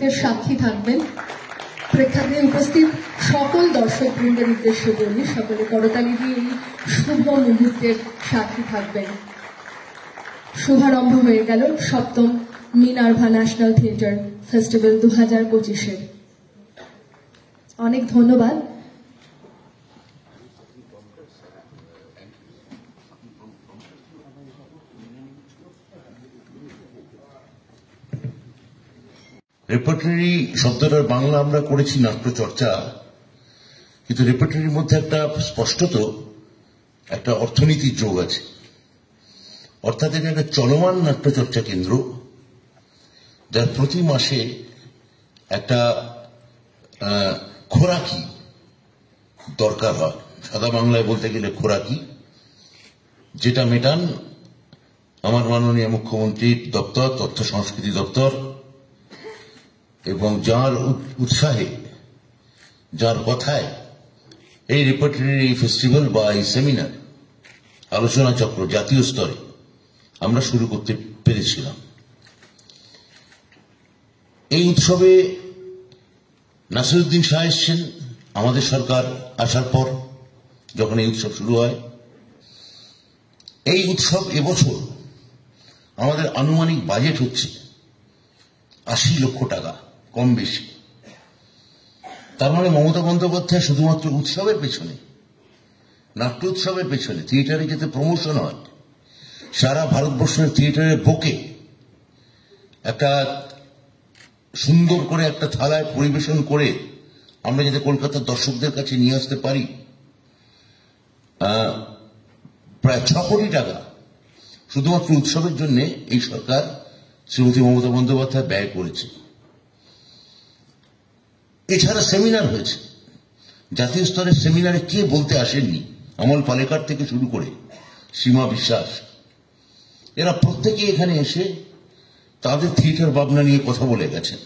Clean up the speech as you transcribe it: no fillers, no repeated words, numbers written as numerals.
মুহূর্তের সাক্ষী থাকবেন। প্রেক্ষাগৃহে উপস্থিত সকল দর্শকবৃন্দের উদ্দেশ্যে বলি, সকলে করতালি দিয়ে এই শুভ মুহূর্তের সাক্ষী থাকবেন। শুভারম্ভ হয়ে গেল সপ্তম মিনার্ভা ন্যাশনাল থিয়েটার ফেস্টিভ্যাল 2025-এর। অনেক ধন্যবাদ। রেপার্টরি শব্দটার বাংলা আমরা করেছি নাট্যচর্চা, কিন্তু রেপার্টরির মধ্যে একটা স্পষ্টত একটা অর্থনীতির যোগ আছে। অর্থাৎ এটা একটা চলমান নাট্যচর্চা কেন্দ্র, যার প্রতি মাসে একটা খোরাকি দরকার হয়। সাদা বাংলায় বলতে গেলে খোরাকি, যেটা মেটান আমার মাননীয় মুখ্যমন্ত্রীর দপ্তর, তথ্য সংস্কৃতি দপ্তর, এবং যার উৎসাহে, যার কথায় এই রেপার্টরি এই ফেস্টিভ্যাল বা এই সেমিনার আলোচনা চক্র জাতীয় স্তরে আমরা শুরু করতে পেরেছিলাম। এই উৎসবে নাসিরউদ্দিন শাহ এসছেন আমাদের সরকার আসার পর, যখন এই উৎসব শুরু হয়। এই উৎসব এবছর আমাদের আনুমানিক বাজেট হচ্ছে 80 লক্ষ টাকা, কম বেশি। তার মানে মমতা বন্দ্যোপাধ্যায় শুধুমাত্র উৎসবের পেছনে, নাট্য উৎসবের পেছনে, থিয়েটারে যাতে প্রমোশন হয়, সারা ভারতবর্ষের থিয়েটারের বুকে একটা সুন্দর করে একটা থালায় পরিবেশন করে আমরা যাতে কলকাতার দর্শকদের কাছে নিয়ে আসতে পারি, প্রায় 6 কোটি টাকা শুধুমাত্র উৎসবের জন্য এই সরকার শ্রীমতী মমতা বন্দ্যোপাধ্যায় ব্যয় করেছে। এছাড়া সেমিনার হয়েছে, জাতীয় স্তরের সেমিনারে কে বলতে আসেননি? অমল পালেকার থেকে শুরু করে সীমা বিশ্বাস, এরা প্রত্যেকে এখানে এসে তাদের থিয়েটার ভাবনা নিয়ে কথা বলে গেছেন।